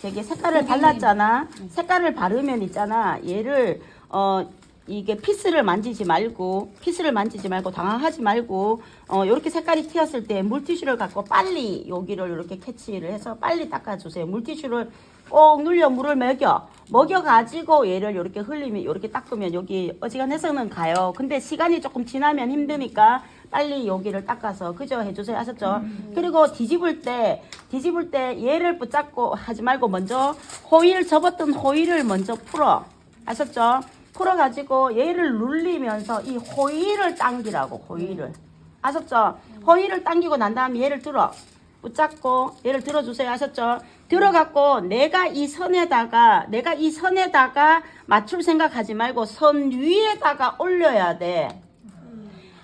되게 색깔을 발랐잖아. 색깔을 바르면 있잖아. 얘를 이게 피스를 만지지 말고 당황하지 말고 이렇게 색깔이 튀었을 때 물티슈를 갖고 빨리 여기를 이렇게 캐치를 해서 빨리 닦아주세요. 물티슈를 꼭 눌려 물을 먹여가지고 얘를 이렇게 흘리면 이렇게 닦으면 여기 어지간해서는 가요. 근데 시간이 조금 지나면 힘드니까 빨리 여기를 닦아서 그죠 해주세요. 아셨죠? 그리고 뒤집을 때 얘를 붙잡고 하지 말고 먼저 접었던 호일을 먼저 풀어. 아셨죠? 풀어가지고 얘를 눌리면서 이 호일을 당기라고. 호일을. 아셨죠? 호일을 당기고 난 다음에 얘를 붙잡고 얘를 들어주세요. 아셨죠? 들어갖고 내가 이 선에다가 맞출 생각하지 말고 선 위에다가 올려야 돼.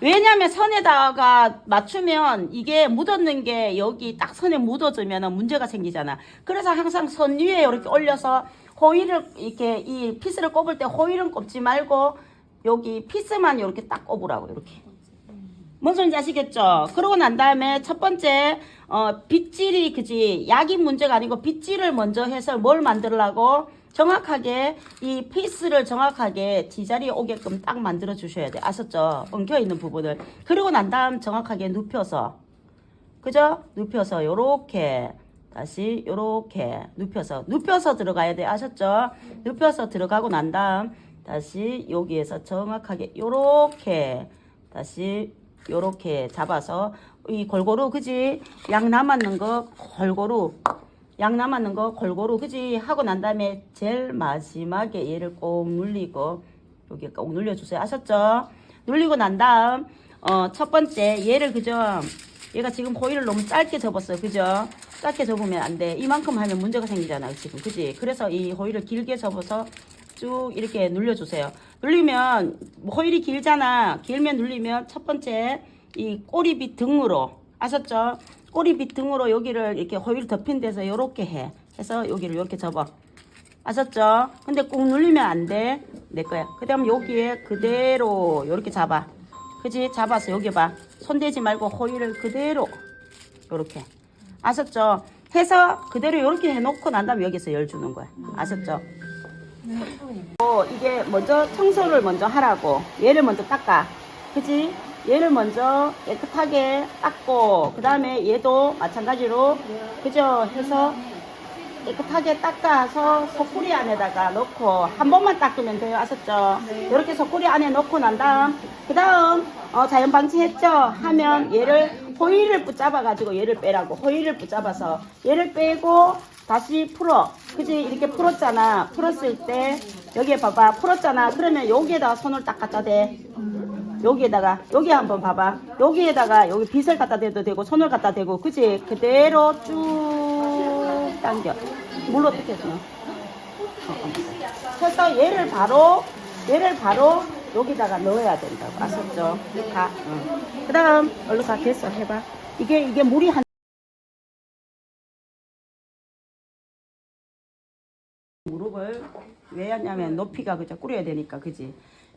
왜냐면 선에다가 맞추면 이게 묻었는 게 여기 딱 선에 묻어지면 문제가 생기잖아. 그래서 항상 선 위에 이렇게 올려서 호일을 이렇게 이 피스를 꼽을 때 호일은 꼽지 말고 여기 피스만 이렇게 딱 꼽으라고. 이렇게. 뭔 소리인지 아시겠죠? 그러고 난 다음에 첫 번째 빗질이 그지 약이 문제가 아니고 빗질을 먼저 해서 뭘 만들려고 정확하게 이 피스를 정확하게 D자리에 오게끔 딱 만들어 주셔야 돼. 아셨죠? 엉켜 있는 부분을. 그리고 난 다음 정확하게 눕혀서 그죠? 눕혀서 요렇게 다시 요렇게 눕혀서 들어가야 돼. 아셨죠? 눕혀서 들어가고 난 다음 다시 여기에서 정확하게 요렇게 다시 요렇게 잡아서 이 골고루 그지? 양 남았는 거 골고루 그지? 하고 난 다음에 제일 마지막에 얘를 꼭 눌리고 여기 꼭 눌려주세요. 아셨죠? 눌리고 난 다음 첫 번째 얘를 그죠? 얘가 지금 호일을 너무 짧게 접었어요. 그죠? 짧게 접으면 안 돼. 이만큼 하면 문제가 생기잖아. 지금 그지? 그래서 이 호일을 길게 접어서 쭉 이렇게 눌려주세요. 눌리면 호일이 길잖아. 길면 눌리면 첫 번째 이 꼬리빗 등으로 아셨죠? 꼬리빗 등으로 여기를 이렇게 호일 덮인 데서 이렇게 해서 여기를 이렇게 접어. 아셨죠? 근데 꾹 눌리면 안 돼. 내 거야. 그 다음 여기에 그대로 이렇게 잡아. 그지? 잡아서 여기 봐. 손대지 말고 호일을 그대로 이렇게. 아셨죠? 해서 그대로 이렇게 해놓고 난 다음에 여기서 열 주는 거야. 아셨죠? 이게 먼저 청소를 먼저 하라고. 얘를 먼저 닦아. 그지? 얘를 먼저 깨끗하게 닦고 그 다음에 얘도 마찬가지로 그죠? 해서 깨끗하게 닦아서 소쿠리 안에다가 넣고 한 번만 닦으면 돼요. 아셨죠? 이렇게 소쿠리 안에 넣고 난 다음 그 다음 자연 방치했죠? 하면 얘를 호일을 붙잡아 가지고 얘를 빼라고. 호일을 붙잡아서 얘를 빼고 다시 풀어. 그지? 이렇게 풀었잖아. 풀었을 때 여기에 봐봐. 풀었잖아. 그러면 여기에다가 손을 딱 갖다 대. 여기에다가 여기 한번 봐봐. 여기에다가 여기 빗을 갖다 대도 되고 손을 갖다 대고 그지? 그대로 쭉 당겨. 물로 어떻게 해서 해서 얘를 바로 여기다가 넣어야 된다고. 아셨죠? 가. 그 다음 얼른 가. 됐어. 해봐. 이게 물이 한 무릎을 왜 하냐면 높이가 그죠? 꾸려야 되니까 그지?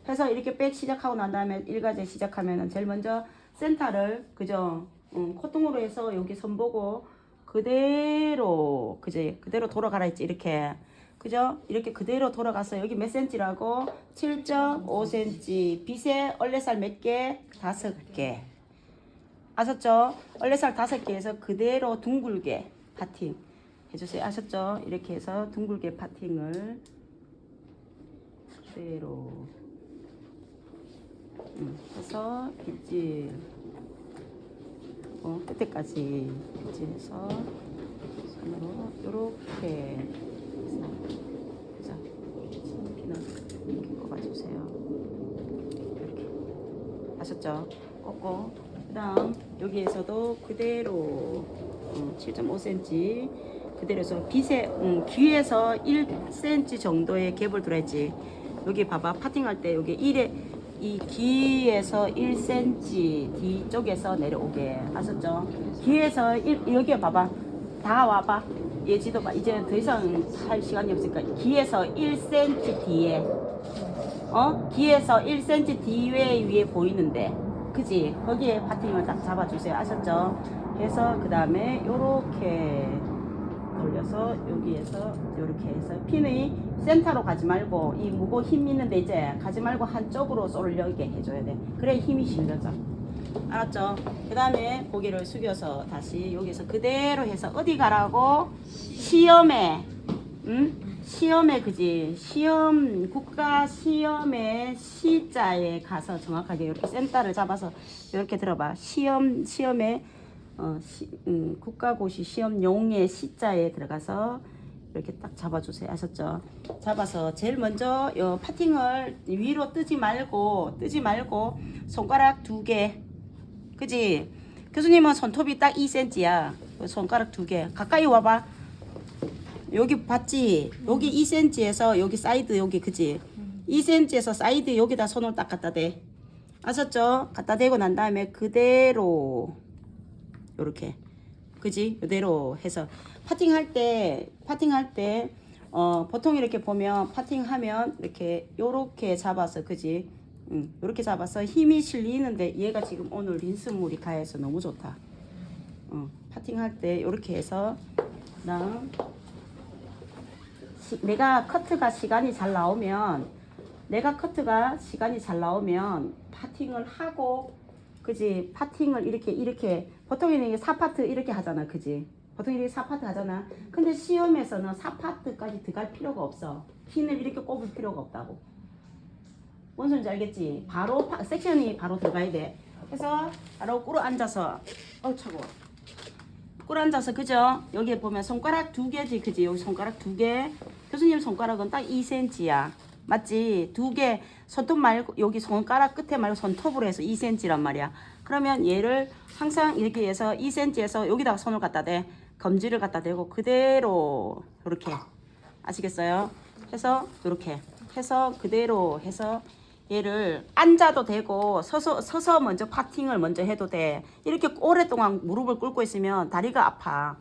해서 이렇게 백 시작하고 난 다음에 일과제 시작하면은 제일 먼저 센터를 그죠? 콧등으로 해서 여기 선 보고 그대로 그지? 그대로 돌아가라 했지. 이렇게 그죠? 이렇게 그대로 돌아가서 여기 몇 센치라고? 7.5cm. 빗에 얼레살 몇 개? 5개. 아셨죠? 얼레살 5개에서 그대로 둥글게 파팅 해주세요. 아셨죠? 이렇게 해서 둥글게 파팅을 그대로 해서 빗질 끝에까지 빗질해서 손으로 요렇게 해서 피는 이렇게 꼽아주세요. 이렇게 아셨죠? 꽂고 그 다음 여기에서도 그대로 7.5cm 그대로 해서 빗에 귀에서 1cm 정도의 갭을 들어야지. 여기 봐봐. 파팅할 때 여기 1에 이 귀에서 1cm 뒤쪽에서 내려오게. 아셨죠? 귀에서 여기 봐봐. 다 와봐. 예지도 봐. 이제 더 이상 할 시간이 없으니까 귀에서 1cm 뒤에 귀에서 1cm 뒤에 위에 보이는데 그지? 거기에 파팅을 딱 잡아주세요. 아셨죠? 해서 그 다음에 요렇게 올려서 여기에서 이렇게 해서 핀이 센터로 가지 말고 이 무거 힘 있는데 이제 가지 말고 한쪽으로 쏠려게 해줘야 돼. 그래 힘이 실려져. 알았죠? 그 다음에 고개를 숙여서 다시 여기서 그대로 해서 어디 가라고? 시험에. 응? 시험에 그지? 시험 국가 시험에 시자에 가서 정확하게 이렇게 센터를 잡아서 이렇게 들어봐. 시험에 국가고시 시험용의 시자에 들어가서 이렇게 딱 잡아주세요. 아셨죠? 잡아서 제일 먼저 요 파팅을 위로 뜨지 말고 손가락 2개. 그지? 교수님은 손톱이 딱 2cm야. 손가락 2개. 가까이 와봐. 여기 봤지? 여기 2cm에서 여기 사이드 여기 그지? 2cm에서 사이드 여기다 손을 딱 갖다 대. 아셨죠? 갖다 대고 난 다음에 그대로 요렇게 그지? 이대로 해서 파팅할 때 보통 이렇게 보면 파팅하면 이렇게 요렇게 잡아서 그지? 요렇게 잡아서 힘이 실리는데 얘가 지금 오늘 린스물이 가해서 너무 좋다. 파팅할 때 요렇게 해서 그다음 내가 커트가 시간이 잘 나오면 파팅을 하고 그지? 파팅을 이렇게 보통에는 이게 4파트 이렇게 하잖아. 그지? 보통 이렇게 4파트 하잖아. 근데 시험에서는 4파트까지 들어갈 필요가 없어. 핀을 이렇게 꼽을 필요가 없다고. 뭔 소리인지 알겠지? 바로 섹션이 바로 들어가야 돼. 그래서 바로 꿇어 앉아서 차고 꿇어 앉아서 그죠? 여기에 보면 손가락 2개지 그지? 여기 손가락 2개. 교수님 손가락은 딱 2cm야. 맞지? 2개 손톱 말고 여기 손가락 끝에 말고 손톱으로 해서 2cm란 말이야. 그러면 얘를 항상 이렇게 해서 2cm에서 여기다가 손을 갖다 대. 검지를 갖다 대고 그대로 이렇게 아시겠어요? 해서 이렇게 해서 그대로 해서 얘를 앉아도 되고 서서 먼저 파팅을 먼저 해도 돼. 이렇게 오랫동안 무릎을 꿇고 있으면 다리가 아파.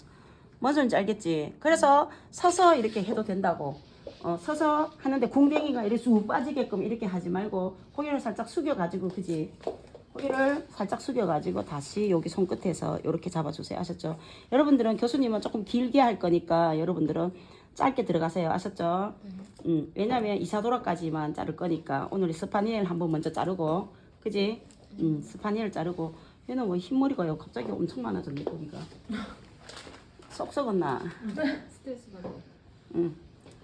뭔 소리인지 알겠지? 그래서 서서 이렇게 해도 된다고. 서서 하는데 궁뎅이가 이렇게 쑥 빠지게끔 이렇게 하지 말고 고개를 살짝 숙여가지고 그지? 고개를 살짝 숙여가지고 다시 여기 손끝에서 이렇게 잡아주세요. 아셨죠? 여러분들은 교수님은 조금 길게 할 거니까 여러분들은 짧게 들어가세요. 아셨죠? 왜냐면 이사도라까지만 자를 거니까 오늘 스파니엘 한번 먼저 자르고 그지? 스파니엘 자르고 얘는 뭐 흰머리가 갑자기 엄청 많아졌네. 고기가 쏙 썩었나? 스트레스 받아.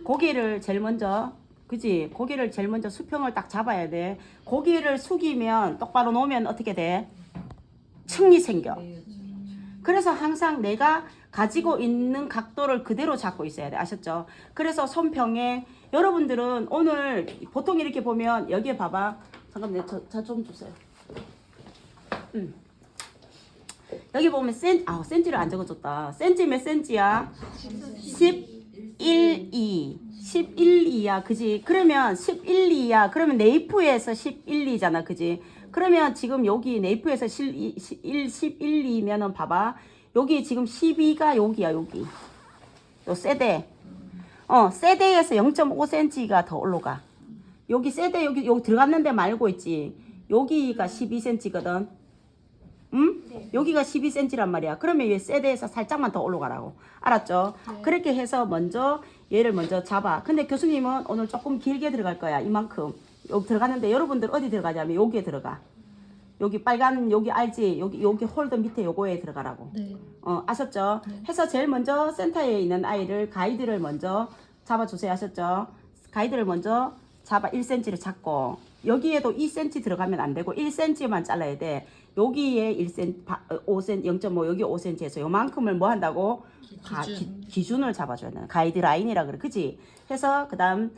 고기를 제일 먼저 그지? 고기를 제일 먼저 수평을 딱 잡아야 돼. 고기를 숙이면 똑바로 놓으면 어떻게 돼? 층이 생겨. 그래서 항상 내가 가지고 있는 각도를 그대로 잡고 있어야 돼. 아셨죠? 그래서 손평행 여러분들은 오늘 보통 이렇게 보면 여기에 봐봐. 잠깐만 저 좀 주세요. 여기 보면 센치를 안 적어줬다. 센치 몇 센치야? 11, 2. 11, 2야. 그지? 그러면 11, 2야. 그러면 네이프에서 11, 2잖아. 그지? 그러면 지금 여기 네이프에서 11, 2면은 봐봐. 여기 지금 12가 여기야. 여기. 요 세대. 세대에서 0.5cm가 더 올라가. 여기 세대 여기 들어갔는데 말고 있지. 여기가 12cm거든. 네. 여기가 12cm란 말이야. 그러면 얘 세대에서 살짝만 더 올라가라고. 알았죠? 네. 그렇게 해서 먼저 얘를 먼저 잡아. 근데 교수님은 오늘 조금 길게 들어갈 거야. 이만큼. 여기 들어가는데 여러분들 어디 들어가냐면 여기에 들어가. 여기 빨간 여기 알지? 여기 홀더 밑에 요거에 들어가라고. 네. 아셨죠? 네. 해서 제일 먼저 센터에 있는 아이를 가이드를 먼저 잡아주세요. 아셨죠? 가이드를 먼저 잡아 1cm를 잡고 여기에도 2cm 들어가면 안 되고 1cm만 잘라야 돼. 여기에 1cm, 5cm, 0.5 여기 5cm에서 요만큼을 뭐 한다고? 기준을 잡아줘야 돼. 가이드라인이라 그래. 그지? 해서 그 다음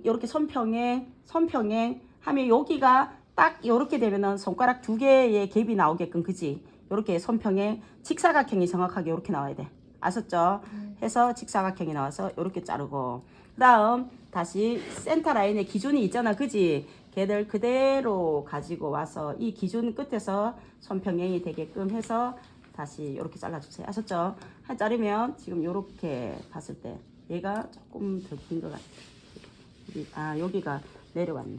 이렇게 손평행 하면 여기가 딱 요렇게 되면은 손가락 2개의 갭이 나오게끔 그지? 요렇게 손평행 직사각형이 정확하게 요렇게 나와야 돼. 아셨죠? 해서 직사각형이 나와서 요렇게 자르고 그 다음 다시 센터 라인에 기준이 있잖아. 그지? 걔들 그대로 가지고 와서 이 기준 끝에서 손평행이 되게끔 해서 다시 요렇게 잘라주세요. 아셨죠? 자르면 지금 요렇게 봤을 때 얘가 조금 더 긴 것 같아. 여기가 내려왔네.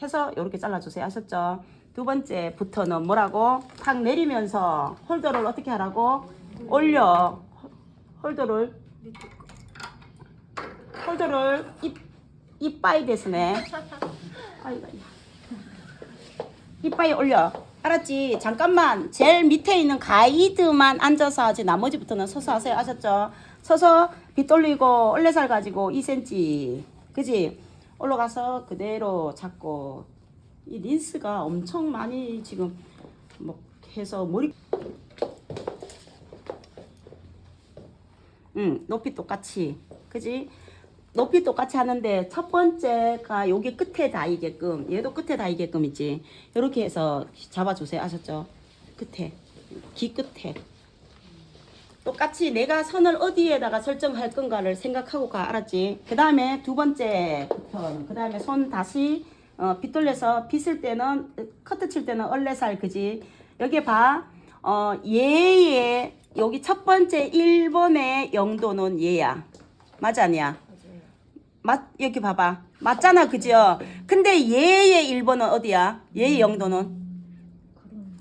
해서 요렇게 잘라주세요. 아셨죠? 두 번째부터는 뭐라고? 탁 내리면서 홀더를 어떻게 하라고? 올려. 홀더를 이빠이 됐으네. 아이고. 이빠이 올려. 알았지? 잠깐만. 제일 밑에 있는 가이드만 앉아서 하지 나머지부터는 서서 하세요. 아셨죠? 서서 빗 올리고 얼레살 가지고 2cm. 그지? 올라가서 그대로 잡고. 이 린스가 엄청 많이 지금 뭐 해서 머리 높이 똑같이. 그지? 높이 똑같이 하는데 첫 번째가 여기 끝에 닿이게끔, 얘도 끝에 닿이게끔 있지. 이렇게 해서 잡아주세요. 아셨죠? 끝에, 귀 끝에. 똑같이 내가 선을 어디에다가 설정할 건가를 생각하고 가. 알았지? 그 다음에 두 번째 편. 그 다음에 손 다시 빗 돌려서 빗을 때는, 커트 칠 때는 얼레살. 그지? 여기 봐. 얘의 여기 첫 번째 1번의 영도는 얘야. 맞아 아니야? 여기 봐봐. 맞잖아. 그죠? 근데 얘의 1번은 어디야? 얘의 영도는?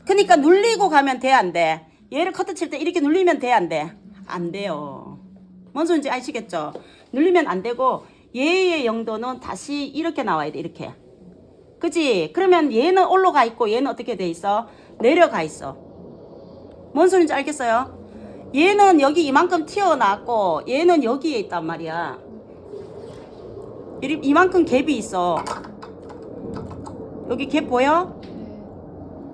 그러니까 눌리고 가면 돼, 안 돼? 얘를 커트 칠 때 이렇게 눌리면 돼, 안 돼? 안 돼요. 뭔 소린지 아시겠죠? 눌리면 안 되고 얘의 영도는 다시 이렇게 나와야 돼. 이렇게. 그치? 그러면 얘는 올라가 있고 얘는 어떻게 돼 있어? 내려가 있어. 뭔 소린지 알겠어요? 얘는 여기 이만큼 튀어나왔고 얘는 여기에 있단 말이야. 이만큼 갭이 있어. 여기 갭 보여?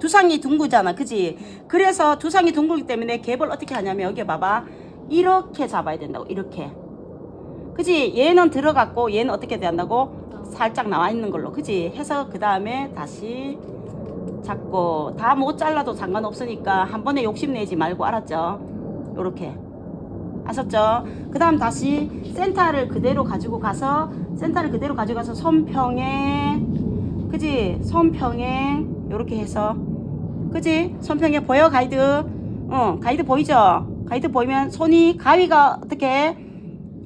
두상이 둥그잖아. 그지? 그래서 두상이 둥글기 때문에 갭을 어떻게 하냐면 여기 봐봐. 이렇게 잡아야 된다고. 이렇게. 그지? 얘는 들어갔고 얘는 어떻게 된다고? 살짝 나와 있는 걸로. 그지? 해서 그 다음에 다시 잡고 다 못 잘라도 상관없으니까 한 번에 욕심내지 말고. 알았죠? 요렇게. 아셨죠? 그 다음 다시 센터를 그대로 가지고 가서 손평행. 그지? 손평행 요렇게 해서. 그지? 손평행 보여? 가이드. 가이드 보이죠? 가이드 보이면 손이 가위가 어떻게?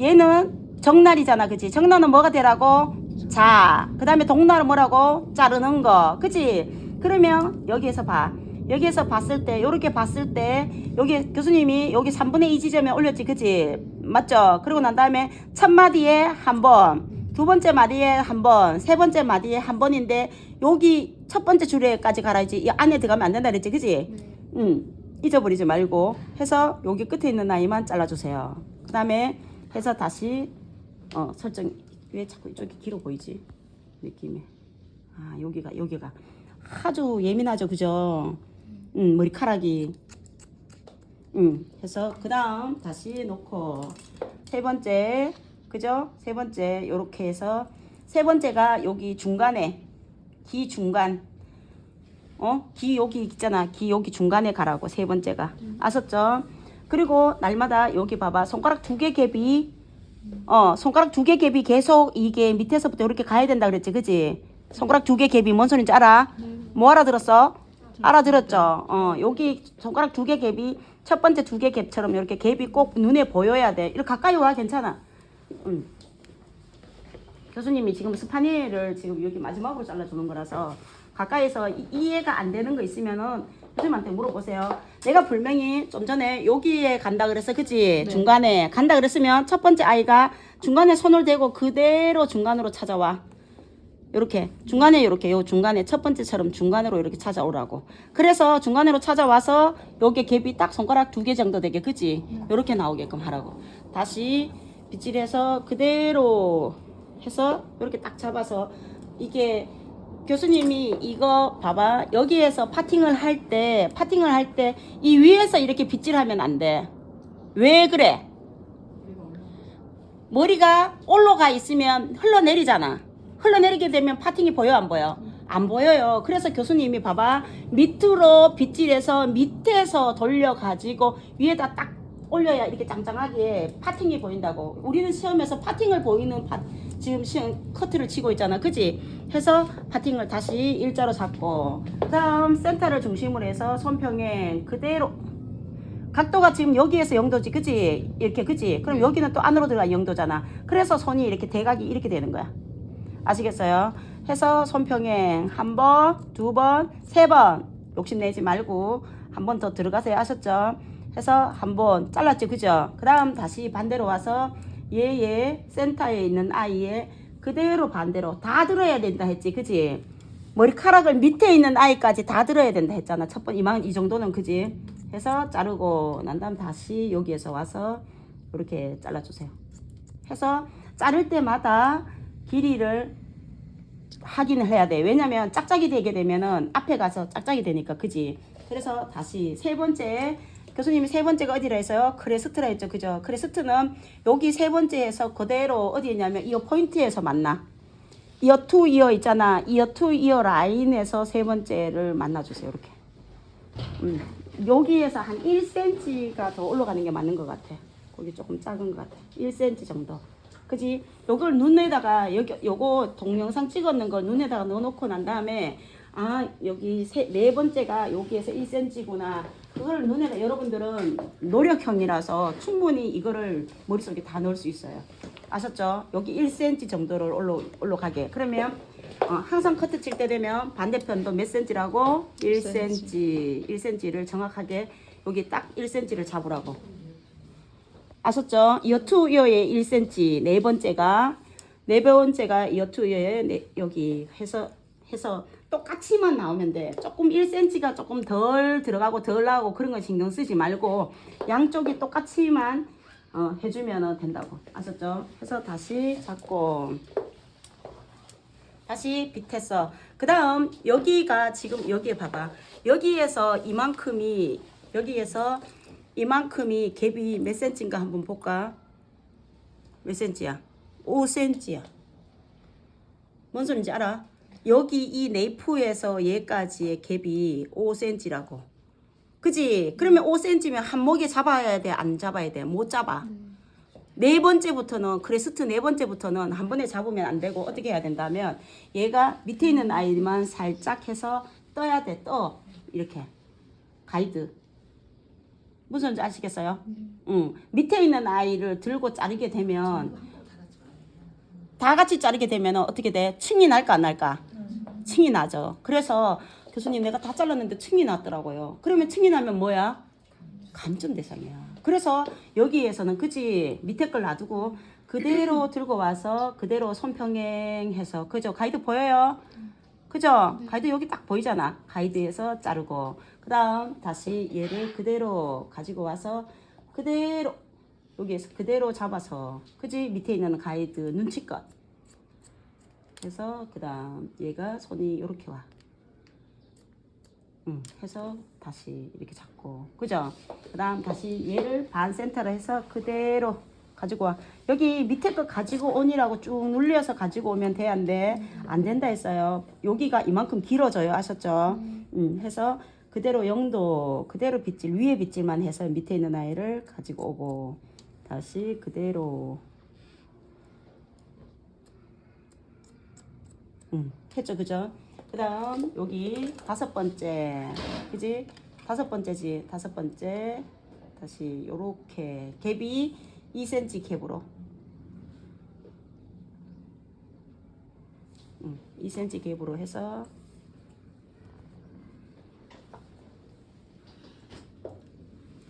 얘는 정날이잖아. 그지? 정날은 뭐가 되라고? 자. 그 다음에 동날은 뭐라고? 자르는 거. 그지? 그러면 여기에서 봐. 여기에서 봤을 때, 요렇게 봤을 때, 여기 교수님이 여기 3분의 2 지점에 올렸지. 그치? 맞죠? 그리고 난 다음에 첫 마디에 한 번, 두 번째 마디에 한 번, 세 번째 마디에 한 번인데, 여기 첫 번째 줄에까지 가라야지. 이 안에 들어가면 안 된다 그랬지. 그치? 잊어버리지 말고 해서 여기 끝에 있는 라인만 잘라주세요. 그 다음에 해서 다시, 설정, 왜 자꾸 이쪽이 길어 보이지? 느낌이. 아, 여기가. 아주 예민하죠. 그죠? 머리카락이. 해서 그 다음 다시 놓고 세 번째. 그죠? 세 번째 요렇게 해서 세 번째가 여기 중간에 귀 중간. 귀 여기 있잖아. 귀 여기 중간에 가라고. 세 번째가. 아셨죠? 그리고 날마다 여기 봐봐. 손가락 두 개 갭이 손가락 두 개 갭이 계속 이게 밑에서부터 이렇게 가야 된다 그랬지. 그지? 손가락 두 개 갭이 뭔 소린지 알아? 뭐 알아들었어? 알아들었죠? 여기 손가락 두 개 갭이 첫 번째 두 개 갭처럼 이렇게 갭이 꼭 눈에 보여야 돼. 이렇게 가까이 와. 괜찮아. 교수님이 지금 스파니엘을 지금 여기 마지막으로 잘라주는 거라서 가까이서 이해가 안 되는 거 있으면은 교수님한테 물어보세요. 내가 분명히 좀 전에 여기에 간다 그랬어. 그치? 네. 중간에 간다 그랬으면 첫 번째 아이가 중간에 손을 대고 그대로 중간으로 찾아와. 요렇게 중간에 요렇게 요 중간에 첫 번째처럼 중간으로 이렇게 찾아오라고. 그래서 중간으로 찾아와서 요게 갭이 딱 손가락 두 개 정도 되게. 그치? 요렇게 나오게끔 하라고. 다시 빗질해서 그대로 해서 이렇게 딱 잡아서 이게 교수님이 이거 봐봐. 여기에서 파팅을 할 때 이 위에서 이렇게 빗질하면 안 돼. 왜 그래? 머리가 올라가 있으면 흘러내리잖아. 흘러내리게 되면 파팅이 보여 안 보여? 안 보여요. 그래서 교수님이 봐봐. 밑으로 빗질해서 밑에서 돌려가지고 위에다 딱 올려야 이렇게 짱짱하게 파팅이 보인다고. 우리는 시험에서 파팅을 보이는 지금 시험 커트를 치고 있잖아. 그지? 해서 파팅을 다시 일자로 잡고 그 다음 센터를 중심으로 해서 손평행 그대로 각도가 지금 여기에서 0도지. 그지? 이렇게. 그지? 그럼 여기는 또 안으로 들어간 0도잖아. 그래서 손이 이렇게 대각이 이렇게 되는 거야. 아시겠어요? 해서 손평행 한 번, 두 번, 세 번 욕심내지 말고 한 번 더 들어가세요. 아셨죠? 해서 한번 잘랐죠. 그죠? 그 다음 다시 반대로 와서 얘의 센터에 있는 아이의 그대로 반대로 다 들어야 된다 했지. 그지? 머리카락을 밑에 있는 아이까지 다 들어야 된다 했잖아. 첫 번 이만 이 정도는 그지? 해서 자르고 난 다음 다시 여기에서 와서 이렇게 잘라주세요. 해서 자를 때마다 길이를 확인을 해야 돼. 왜냐면 짝짝이 되게 되면은 앞에 가서 짝짝이 되니까. 그지? 그래서 다시 세 번째 교수님이 세 번째가 어디라 했어요? 크레스트라 했죠. 그죠? 크레스트는 여기 세 번째에서 그대로 어디 있냐면 이 포인트에서 만나. 이어 투 이어 있잖아. 이어 투 이어 라인에서 세 번째를 만나주세요. 이렇게. 여기에서 한 1cm가 더 올라가는 게 맞는 것 같아. 거기 조금 작은 것 같아. 1cm 정도. 그지? 요걸 눈에다가 요거 동영상 찍었는 걸 눈에다가 넣어놓고 난 다음에 여기 네 번째가 여기에서 1cm구나. 그걸 눈에다 여러분들은 노력형이라서 충분히 이거를 머릿속에 다 넣을 수 있어요. 아셨죠? 여기 1cm 정도를 올라가게. 그러면 항상 커트 칠 때 되면 반대편도 몇 cm라고? 1cm를 정확하게 여기 딱 1cm를 잡으라고. 아셨죠? 이어 투 이어에 1cm 네 번째가 이어 투 이어에 여기 해서 똑같이만 나오면 돼. 조금 1cm가 조금 덜 들어가고 덜 나오고 그런 거 신경 쓰지 말고 양쪽이 똑같이만 해주면 된다고. 아셨죠? 해서 다시 잡고 다시 빗했어. 그 다음 여기가 지금 여기에 봐봐. 여기에서 이만큼이 갭이 몇 센치인가 한번 볼까? 몇 센치야? 5cm야. 뭔 소린지 알아? 여기 이 네이프에서 얘까지의 갭이 5cm라고. 그지? 그러면 5cm면 한 목에 잡아야 돼? 안 잡아야 돼? 못 잡아. 네 번째부터는 크레스트 네 번째부터는 한 번에 잡으면 안 되고 어떻게 해야 된다면 얘가 밑에 있는 아이만 살짝 해서 떠야 돼. 떠. 이렇게. 가이드. 무슨 소리인지 아시겠어요? 밑에 있는 아이를 들고 자르게 되면 다 같이 자르게 되면 어떻게 돼? 층이 날까 안 날까? 층이 나죠. 그래서 교수님 내가 다 잘랐는데 층이 났더라고요. 그러면 층이 나면 뭐야? 감점 대상이야. 그래서 여기에서는 그지 밑에 걸 놔두고 그대로 들고 와서 그대로 손평행해서 그죠? 가이드 보여요? 그죠? 가이드 여기 딱 보이잖아. 가이드에서 자르고 그 다음 다시 얘를 그대로 가지고 와서 그대로 여기에서 그대로 잡아서 그지? 밑에 있는 가이드 눈치껏 해서 그 다음 얘가 손이 이렇게 와. 해서 다시 이렇게 잡고 그죠? 그 다음 다시 얘를 반 센터로 해서 그대로 가지고 와. 여기 밑에 거 가지고 온이라고 쭉 눌려서 가지고 오면 돼? 안 돼? 안 된다 했어요. 여기가 이만큼 길어져요. 아셨죠? 해서 그대로 영도 그대로 빗질 위에 빗질만 해서 밑에 있는 아이를 가지고 오고 다시 그대로 했죠. 그죠? 그 다음 여기 다섯 번째 그지? 다섯 번째지. 다섯 번째 다시 요렇게 갭이 2cm 갭으로 2cm 갭으로 해서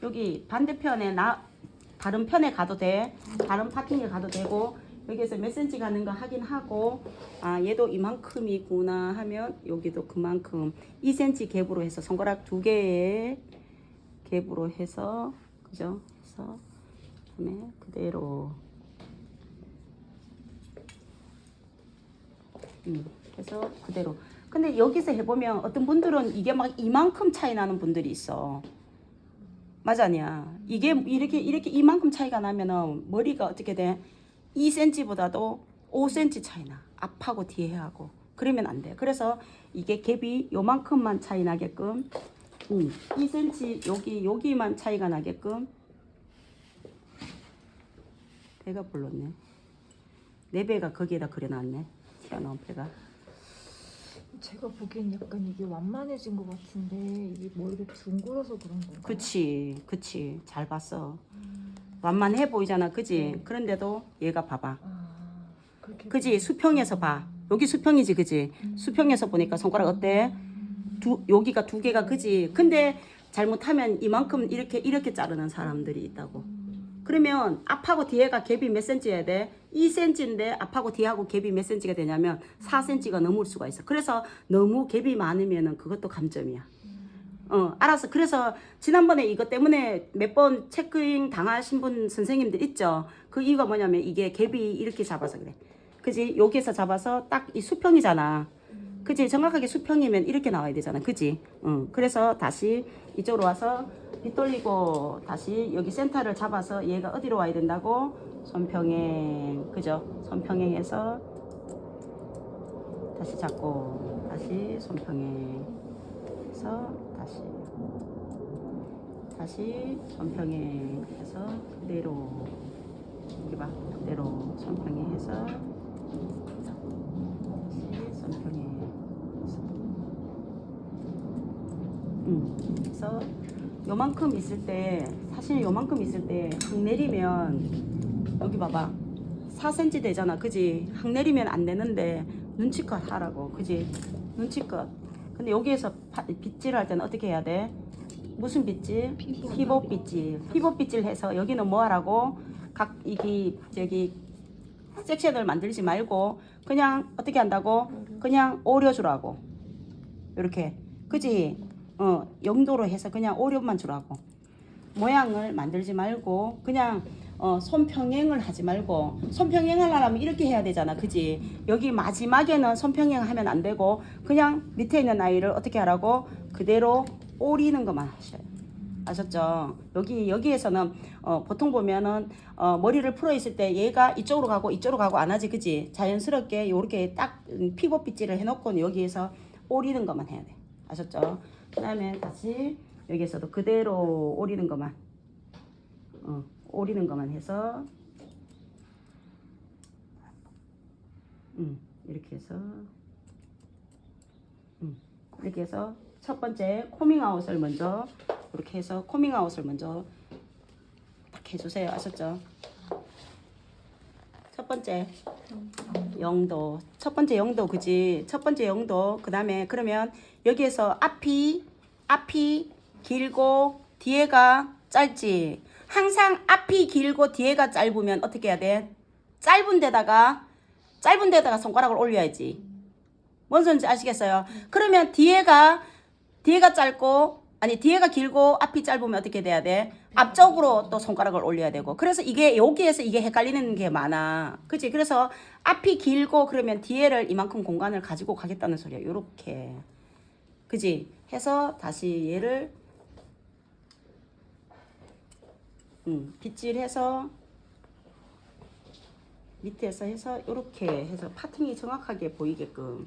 여기 반대편에 다른 편에 가도 돼. 다른 파팅에 가도 되고 여기에서 몇 cm 가는 거 확인하고 얘도 이만큼이구나 하면 여기도 그만큼 2cm 갭으로 해서 손가락 두 개의 갭으로 해서 그죠? 해서 그다음에 그대로 해서 그대로. 근데 여기서 해보면 어떤 분들은 이게 막 이만큼 차이 나는 분들이 있어. 맞아냐? 이게 이렇게 이만큼 차이가 나면은 머리가 어떻게 돼? 2cm보다도 5cm 차이 나. 앞하고 뒤에 하고. 그러면 안 돼. 그래서 이게 갭이 요만큼만 차이 나게끔 2cm 여기만 차이가 나게끔 배가 불렀네. 내 배가 거기에다 그려놨네. 튀어나온 배가. 제가 보기엔 약간 이게 완만해진 것 같은데 이게 머리가 둥글어서 그런 건가요? 그치. 잘 봤어. 완만해 보이잖아. 그지? 네. 그런데도 얘가 봐봐. 그렇게 그지? 수평에서 봐. 여기 수평이지. 그지? 수평에서 보니까 손가락 어때? 여기가 두 개가 그지? 근데 잘못하면 이만큼 이렇게 자르는 사람들이 있다고. 그러면 앞하고 뒤에가 갭이 몇 센치여야 돼? 2cm인데 앞하고 뒤하고 갭이 몇 센치가 되냐면 4cm가 넘을 수가 있어. 그래서 너무 갭이 많으면은 그것도 감점이야. 알았어. 그래서 지난번에 이것 때문에 몇 번 체크잉 당하신 분 선생님들 있죠. 그 이유가 뭐냐면 이게 갭이 이렇게 잡아서 그래. 그지? 여기에서 잡아서 딱 이 수평이잖아. 그지? 정확하게 수평이면 이렇게 나와야 되잖아. 그지? 그래서 다시 이쪽으로 와서 빗돌리고 다시 여기 센터를 잡아서 얘가 어디로 와야 된다고? 손평행. 그죠? 손평행해서 다시 잡고 다시 손평행해서 다시 손평행해서 그대로 여기 봐. 그대로 손평행해서 다시 손평행해서 그래서 요만큼 있을 때 사실 요만큼 있을 때 확 내리면 여기 봐봐 4cm 되잖아. 그지? 확 내리면 안 되는데 눈치껏 하라고. 그지? 눈치껏. 근데 여기에서 빗질 할 때는 어떻게 해야 돼? 무슨 빗질? 피복 빗질. 피복 빗질 해서 여기는 뭐 하라고? 각 저기 섹션을 만들지 말고 그냥 어떻게 한다고? 그냥 오려주라고. 이렇게. 그지? 0도로 해서 그냥 오려만 주라고. 모양을 만들지 말고 그냥 손평행을 하지 말고. 손평행을 하려면 이렇게 해야 되잖아. 그지? 여기 마지막에는 손평행 하면 안 되고 그냥 밑에 있는 아이를 어떻게 하라고? 그대로 오리는 것만 하셔요. 아셨죠? 여기에서는 보통 보면은 머리를 풀어 있을 때 얘가 이쪽으로 가고 안 하지. 그지? 자연스럽게 이렇게 딱 피복 빗질을 해놓고 여기에서 오리는 것만 해야 돼. 아셨죠? 그 다음에 다시 여기에서도 그대로 오리는 것만 해서 이렇게 해서 첫 번째 코밍아웃을 먼저 이렇게 해서 코밍아웃을 먼저 딱 해주세요. 아셨죠? 첫 번째 0도. 첫 번째 0도. 그지? 첫 번째 0도. 그 다음에 그러면 여기에서 앞이 길고 뒤에가 짧지. 항상 앞이 길고 뒤에가 짧으면 어떻게 해야 돼? 짧은 데다가 손가락을 올려야지. 뭔 소리인지 아시겠어요? 그러면 뒤에가 짧고 뒤에가 길고 앞이 짧으면 어떻게 돼야 돼? 앞쪽으로 또 손가락을 올려야 되고. 그래서 여기에서 이게 헷갈리는 게 많아. 그치? 그래서 앞이 길고 그러면 뒤에를 이만큼 공간을 가지고 가겠다는 소리야. 요렇게. 그지? 해서 다시 얘를 빗질해서 밑에서 해서 요렇게 해서 파팅이 정확하게 보이게끔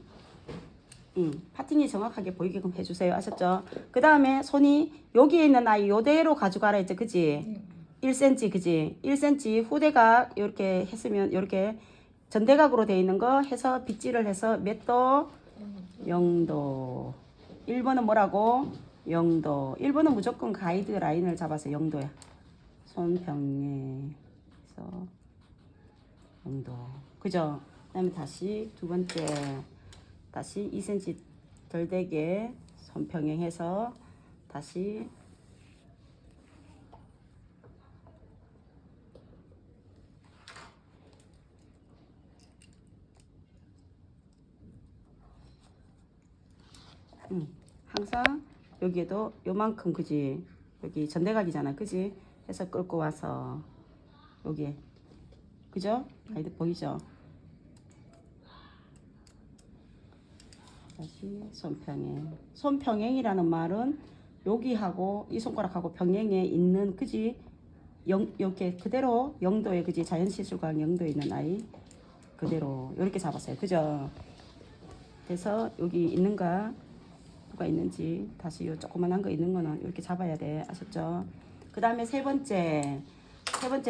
해주세요. 아셨죠? 그 다음에 손이 여기에 있는 아이 요대로 가져가라 했죠. 그지? 1cm. 그지? 1cm 후대각 이렇게 했으면 이렇게 전대각으로 되어 있는 거 해서 빗질을 해서 몇 도? 0도. 1번은 뭐라고? 0도. 1번은 무조건 가이드 라인을 잡아서 0도야. 손평행해서 0도. 그죠? 그 다음에 다시 두 번째 다시 2cm 덜 되게 손평행해서 다시 항상 여기에도 요만큼. 그지? 여기 전대각이잖아. 그지? 해서 끌고 와서 여기에. 그죠? 가이드 보이죠? 다시 손평행. 손평행이라는 말은 여기하고 이 손가락하고 평행에 있는. 그지? 이렇게 그대로 0도에. 그지? 자연시술광 0도에 있는 아이 그대로 이렇게 잡았어요. 그죠? 그래서 여기 있는가 누가 있는지 다시 요 조그만한 거 있는 거는 이렇게 잡아야 돼. 아셨죠? 그 다음에 세 번째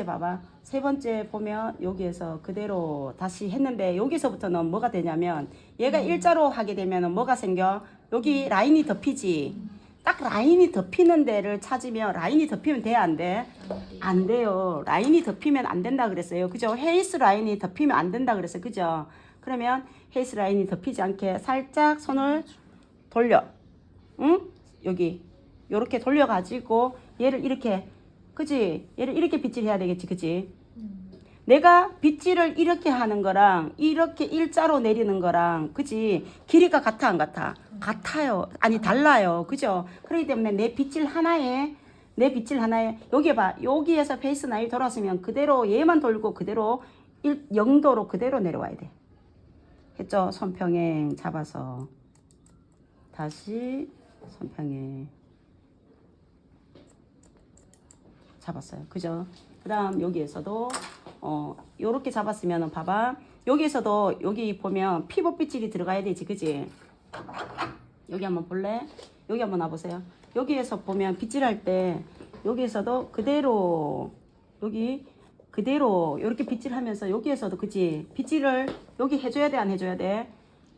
봐봐. 세 번째 보면 여기에서 그대로 다시 했는데 여기서부터는 뭐가 되냐면 얘가 일자로 하게 되면 뭐가 생겨? 여기 라인이 덮이지. 딱 라인이 덮이는 데를 찾으면 라인이 덮이면 돼? 안 돼? 안 돼요. 라인이 덮이면 안 된다 그랬어요. 그죠? 헤이스 라인이 덮이면 안 된다 그랬어요. 그죠? 그러면 헤이스 라인이 덮이지 않게 살짝 손을 돌려. 응? 여기 요렇게 돌려가지고 얘를 이렇게 그지? 얘를 이렇게 빗질해야 되겠지, 그지? 내가 빗질을 이렇게 하는 거랑 이렇게 일자로 내리는 거랑 그지? 길이가 같아 안 같아? 같아요. 아니 달라요. 그죠? 그렇기 때문에 내 빗질 하나에 여기 봐. 여기에서 페이스 라인이 돌았으면 그대로 얘만 돌고 그대로 0도로 그대로 내려와야 돼. 했죠? 손평행 잡아서 다시 손평행 잡았어요. 그죠? 그 다음 여기에서도 요렇게 잡았으면 봐봐. 여기에서도 여기 보면 피복 빗질이 들어가야 되지. 그지? 여기 한번 볼래? 여기 한번 와보세요. 여기에서 보면 빗질할 때 여기에서도 그대로 여기 그대로 이렇게 빗질하면서 여기에서도 그지? 빗질을 여기 해줘야 돼 안 해줘야 돼?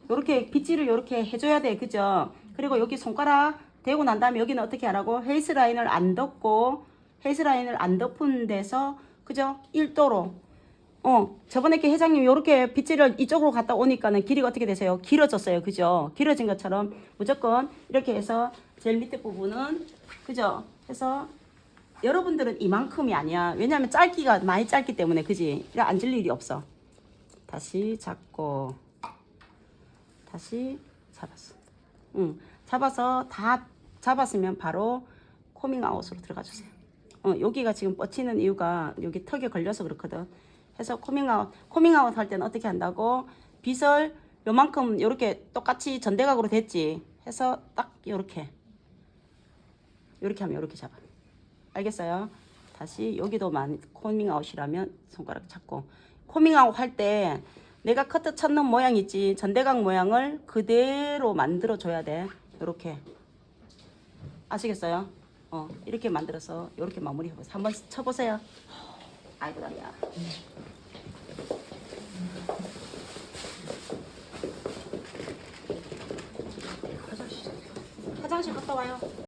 요렇게 빗질을 요렇게 해줘야 돼. 그죠? 그리고 여기 손가락 대고 난 다음에 여기는 어떻게 하라고? 헤이스라인을 안 덮고 헤이스라인을 안 덮은 데서 그죠? 1도로 저번에 게 회장님 요렇게 빗질을 이쪽으로 갔다 오니까는 길이가 어떻게 되세요? 길어졌어요. 그죠? 길어진 것처럼 무조건 이렇게 해서 제일 밑에 부분은 그죠? 해서 여러분들은 이만큼이 아니야. 왜냐하면 짧기가 많이 짧기 때문에 그지? 이래 앉을 일이 없어. 다시 잡고 다시 잡았어. 잡아서 다 잡았으면 바로 코밍 아웃으로 들어가 주세요. 여기가 지금 뻗치는 이유가 여기 턱에 걸려서 그렇거든. 해서 코밍 아웃 할 때는 어떻게 한다고? 빗을 요만큼 요렇게 똑같이 전대각으로 됐지. 해서 딱 요렇게 하면 요렇게 잡아. 알겠어요? 다시 여기도 코밍 아웃이라면 손가락 잡고 코밍 아웃 할 때 내가 커트 찾는 모양 있지. 전대각 모양을 그대로 만들어 줘야 돼. 요렇게. 아시겠어요? 이렇게 만들어서 이렇게 마무리 해보세요. 한번 쳐보세요. 아이고 다리야. 화장실 갔다 와요.